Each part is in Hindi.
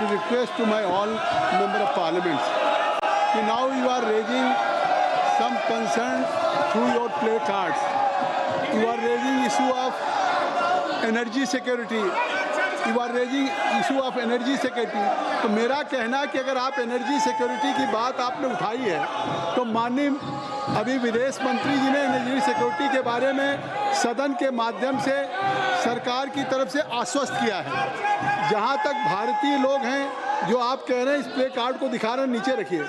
to request to my all member of parliaments. Now you are raising some concern through your placards. You are raising issue of energy security. You are raising issue of energy security. तो मेरा कहना है कि अगर आप एनर्जी सिक्योरिटी की बात आपने उठाई है तो माननीय अभी विदेश मंत्री जी ने एनर्जी सिक्योरिटी के बारे में सदन के माध्यम से सरकार की तरफ से आश्वस्त किया है। जहाँ तक भारतीय लोग हैं जो आप कह रहे हैं, इस प्ले कार्ड को दिखा रहे हैं, नीचे रखिए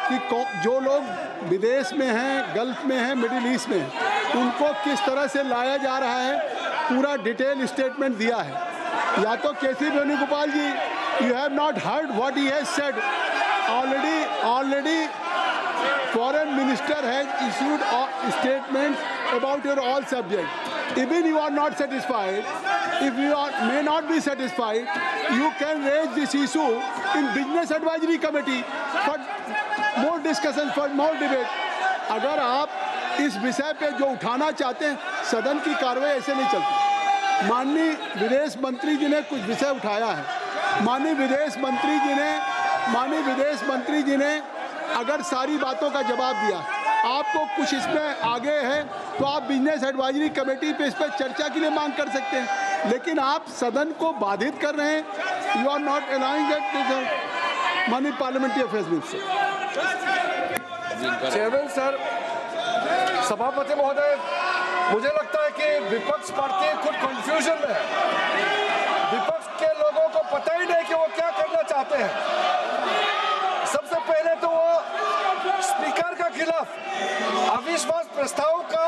कि जो लोग विदेश में हैं, गल्फ में हैं, मिडिल ईस्ट में हैं, उनको किस तरह से लाया जा रहा है, पूरा डिटेल स्टेटमेंट दिया है। या तो केसी वेणुगोपाल जी, you have not heard what he has said. Already foreign minister has issued statements about your all subject. Even you are not satisfied, if you may not be satisfied, you can raise this issue in business advisory committee for more discussion, for more debate. अगर आप इस विषय पे जो उठाना चाहते हैं, सदन की कार्रवाई ऐसे नहीं चलती। माननीय विदेश मंत्री जी ने कुछ विषय उठाया है। माननीय विदेश मंत्री जी ने अगर सारी बातों का जवाब दिया, आपको कुछ इसमें आगे है तो आप बिजनेस एडवाइजरी कमेटी पे इस पर चर्चा के लिए मांग कर सकते हैं, लेकिन आप सदन को बाधित कर रहे हैं। You are not allowing that. माननीय parliamentary affairs minister. Chairman sir, सभापति महोदय, मुझे लगता है कि विपक्ष पार्टी खुद कंफ्यूजन में है। विपक्ष के लोगों को पता ही नहीं कि वो क्या करना चाहते हैं। सबसे पहले तो वो स्पीकर के खिलाफ अविश्वास प्रस्ताव का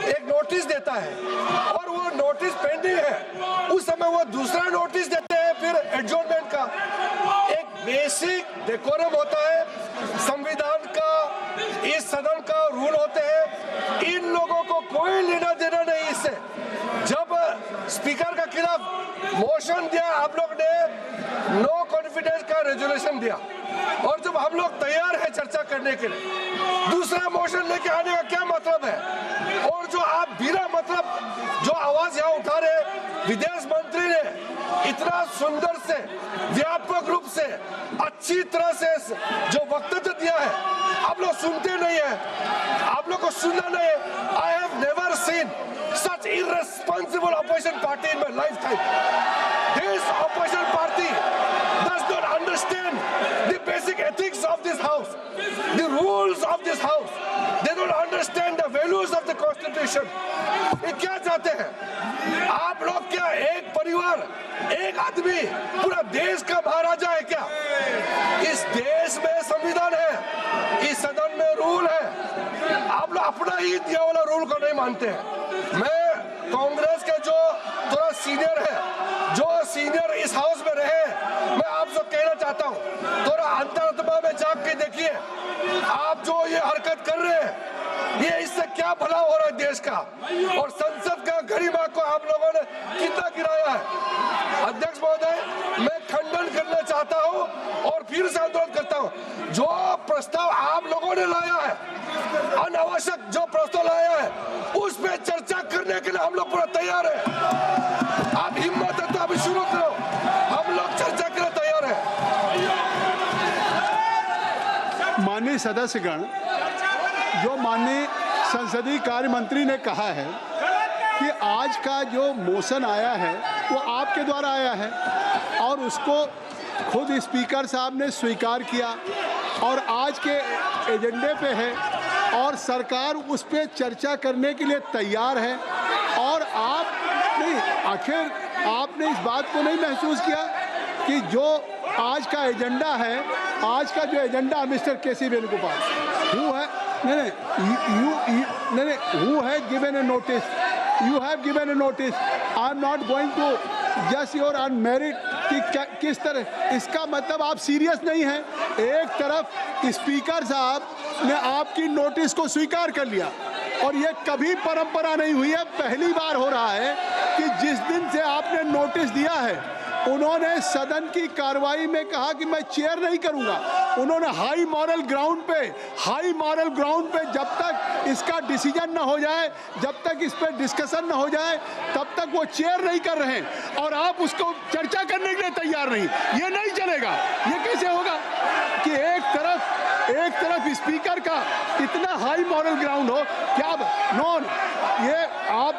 एक नोटिस देता है और वो नोटिस पेंडिंग है। उस समय वो दूसरा नोटिस देते हैं, फिर एडजॉर्नमेंट का। एक बेसिक डेकोरम होता है, संविधान का, इस सदन का रूल होते हैं। इन लोगों को कोई लेना देना नहीं इससे। जब स्पीकर के खिलाफ मोशन दिया, आप लोग ने नो कॉन्फिडेंस का रेजोल्यूशन दिया, और जब हम लोग तैयार हैं चर्चा करने के लिए, दूसरा मोशन लेके आने का क्या मतलब है? और जो आप बिना मतलब जो आवाज यहाँ उठा रहे, विदेश मंत्री ने इतना सुंदर से, व्यापक रूप से, अच्छी तरह से जो वक्तव्य दिया है, आप लोग सुनते नहीं है। आप लोग को सुनना नहीं है। I have never seen such irresponsible opposition party in my lifetime. This opposition party does not understand the basic ethics of this house, the rules of this house. They don't understand the values of the constitution. ये क्या चाहते हैं? आप लोग क्या एक परिवार, एक आदमी पूरा देश का महाराजा है क्या? इस देश में संविधान है, इस सदन में रूल है। आप लोग अपना ही दिया वाला रूल को नहीं मानते हैं। मैं कांग्रेस के जो थोड़ा सीनियर है, जो सीनियर इस हाउस में रहे, मैं आप सब कहना चाहता हूँ, थोड़ा अंतरात्मा में जाग के देखिए। आप जो ये हरकत कर रहे हैं, ये इससे क्या भला हो रहा है देश का, और संसद का गरिमा को आप लोगों ने कितना गिराया है। अध्यक्ष महोदय, मैं खंडन करना चाहता हूँ और फिर से अनुरोध करता हूँ, जो प्रस्ताव आप लोगों ने लाया है, अनावश्यक जो प्रस्ताव लाया है, उस पे चर्चा करने के लिए हम लोग पूरा तैयार है। आप हिम्मत है तो अभी शुरू करो, हम लोग चर्चा के लिए तैयार है। माननीय सदस्यगण, जो माननीय संसदीय कार्य मंत्री ने कहा है कि आज का जो मोशन आया है वो आपके द्वारा आया है और उसको खुद स्पीकर साहब ने स्वीकार किया और आज के एजेंडे पे है और सरकार उस पे चर्चा करने के लिए तैयार है। और आप नहीं, आखिर आपने इस बात को नहीं महसूस किया कि जो आज का एजेंडा है, आज का जो agenda mister KC Venugopal who है, नहीं, who has given a notice? You have given a notice. I am not going to judge your unmerit कि किस तरह, इसका मतलब आप सीरियस नहीं हैं। एक तरफ स्पीकर साहब ने आपकी नोटिस को स्वीकार कर लिया और ये कभी परंपरा नहीं हुई है, पहली बार हो रहा है कि जिस दिन से आपने नोटिस दिया है उन्होंने सदन की कार्रवाई में कहा कि मैं चेयर नहीं करूंगा। उन्होंने हाई मॉरल ग्राउंड पे जब तक इसका डिसीजन ना हो जाए, जब तक इस पर डिस्कशन ना हो जाए, तब तक वो चेयर नहीं कर रहे हैं और आप उसको चर्चा करने के लिए तैयार नहीं। ये नहीं चलेगा। ये कैसे होगा कि एक तरफ स्पीकर का इतना हाई मॉरल ग्राउंड हो क्या नॉन ये आप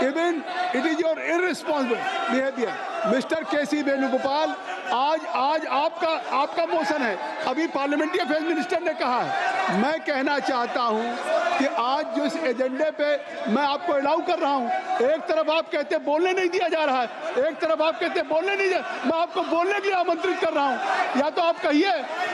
even it is your irresponsible behaviour. Mr केसी वेणुगोपाल, आज आपका मोशन है। अभी पार्लियामेंट्री अफेयर्स मिनिस्टर ने कहा है। मैं कहना चाहता हूं कि आज जिस एजेंडे पे मैं आपको अलाउ कर रहा हूं, एक तरफ आप कहते बोलने नहीं दिया जा रहा है, एक तरफ आप कहते बोलने नहीं मैं आपको बोलने के लिए आमंत्रित कर रहा हूं। या तो आप कहिए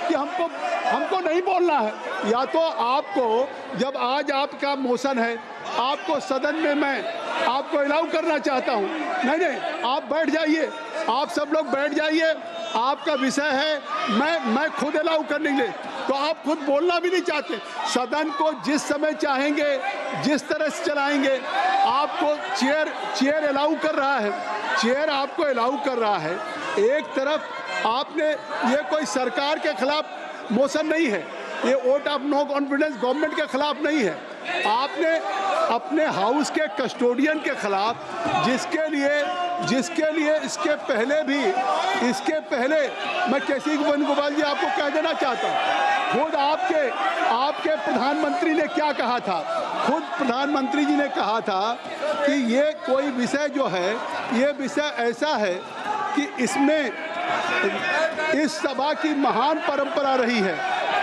कि हमको नहीं बोलना है, या तो आपको जब आज आपका मोशन है, आपको सदन में मैं आपको अलाउ करना चाहता हूं। नहीं, आप बैठ जाइए, आप सब लोग बैठ जाइए। आपका विषय है, मैं खुद अलाउ करने के लिए, तो आप खुद बोलना भी नहीं चाहते। सदन को जिस समय चाहेंगे, जिस तरह से चलाएंगे। आपको चेयर अलाउ कर रहा है, चेयर आपको अलाउ कर रहा है। एक तरफ आपने, ये कोई सरकार के खिलाफ मोशन नहीं है, ये vote of no confidence government के खिलाफ नहीं है। आपने अपने हाउस के कस्टोडियन के खिलाफ, जिसके लिए इसके पहले मैं केसी वेणुगोपाल जी आपको कह देना चाहता हूँ, खुद आपके प्रधानमंत्री ने क्या कहा था। खुद प्रधानमंत्री जी ने कहा था कि ये कोई विषय जो है, ये विषय ऐसा है कि इसमें इस सभा की महान परंपरा रही है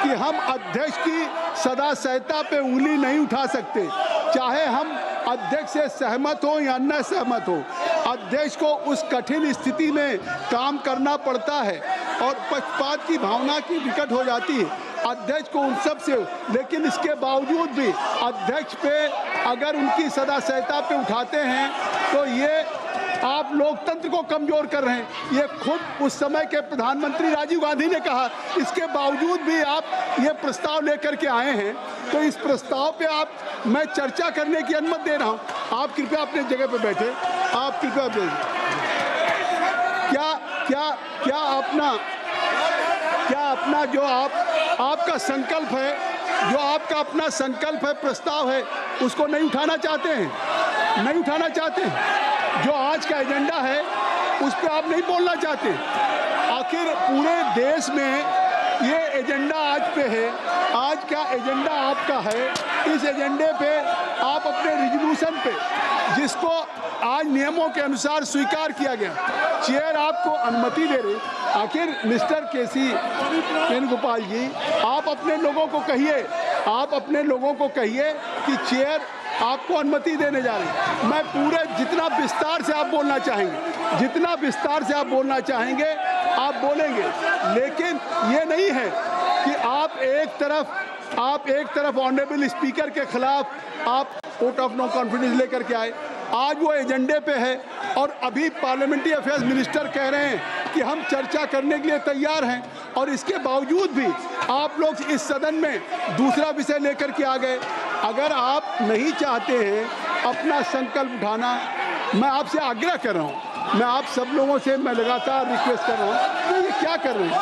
कि हम अध्यक्ष की सदा सहता पे उंगली नहीं उठा सकते, चाहे हम अध्यक्ष से सहमत हो या न सहमत हो। अध्यक्ष को उस कठिन स्थिति में काम करना पड़ता है और पक्षपात की भावना की विकट हो जाती है अध्यक्ष को उन सब से। लेकिन इसके बावजूद भी अध्यक्ष पे अगर उनकी सदा सहता पे उठाते हैं तो ये आप लोकतंत्र को कमजोर कर रहे हैं। ये खुद उस समय के प्रधानमंत्री राजीव गांधी ने कहा। इसके बावजूद भी आप ये प्रस्ताव लेकर के आए हैं, तो इस प्रस्ताव पे मैं चर्चा करने की अनुमति दे रहा हूं। आप कृपया अपने जगह पे बैठे। आप कृपया क्या अपना जो आपका संकल्प है, जो आपका अपना संकल्प है, प्रस्ताव है, उसको नहीं उठाना चाहते हैं? नहीं उठाना चाहते हैं? जो आज का एजेंडा है उस पर आप नहीं बोलना चाहते? आखिर पूरे देश में ये एजेंडा आज पे है, आज का एजेंडा आपका है। इस एजेंडे पे आप अपने रिजोल्यूशन पे, जिसको आज नियमों के अनुसार स्वीकार किया गया, चेयर आपको अनुमति दे रही। आखिर मिस्टर केसी वेणुगोपाल जी, आप अपने लोगों को कहिए कि चेयर आपको अनुमति देने जा रही है। मैं पूरे जितना विस्तार से आप बोलना चाहेंगे आप बोलेंगे, लेकिन ये नहीं है कि आप एक तरफ ऑनरेबल स्पीकर के खिलाफ आप वोट ऑफ नो कॉन्फिडेंस लेकर के आए। आज वो एजेंडे पे है और अभी पार्लियामेंट्री अफेयर्स मिनिस्टर कह रहे हैं कि हम चर्चा करने के लिए तैयार हैं, और इसके बावजूद भी आप लोग इस सदन में दूसरा विषय लेकर के आ गए। अगर आप नहीं चाहते हैं अपना संकल्प उठाना, मैं आपसे आग्रह कर रहा हूं, मैं आप सब लोगों से मैं लगातार रिक्वेस्ट कर रहा हूं कि ये क्या कर रहे हैं।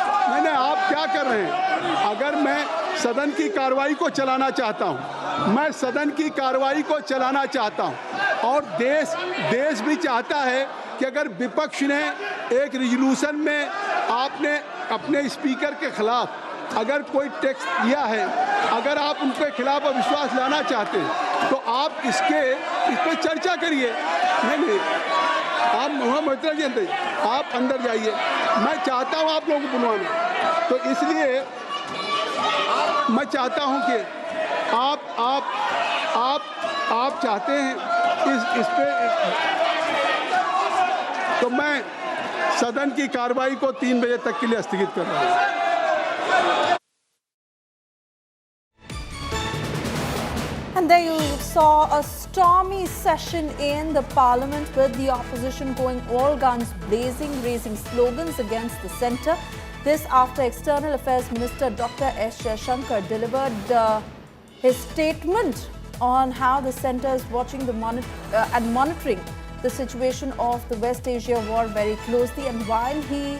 आप क्या कर रहे हैं? अगर मैं सदन की कार्रवाई को चलाना चाहता हूं, और देश भी चाहता है कि अगर विपक्ष ने एक रिजोल्यूशन में आपने अपने स्पीकर के खिलाफ अगर कोई टेक्स्ट दिया है, अगर आप उनके खिलाफ अविश्वास लाना चाहते हैं, तो आप इस पर चर्चा करिए। नहीं, आप अंदर जाइए। मैं चाहता हूं आप लोगों को बुलवाना, तो इसलिए मैं चाहता हूं कि आप चाहते हैं इस पे, तो मैं सदन की कार्रवाई को 3 बजे तक के लिए स्थगित कर रहा हूं। And there you saw a stormy session in the parliament with the opposition going all guns blazing, raising slogans against the centre. This after External Affairs Minister Dr. S. Jaishankar delivered his statement on how the centre is watching and monitoring the situation of the West Asia war very closely, and while he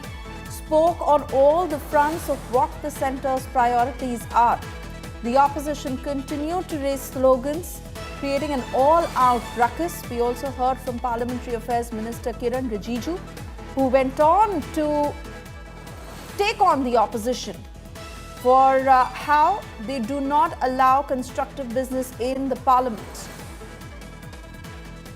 spoke on all the fronts of what the centre's priorities are, the opposition continued to raise slogans, creating an all-out ruckus. We also heard from Parliamentary Affairs Minister Kiran Rijiju, who went on to take on the opposition for how they do not allow constructive business in the parliament.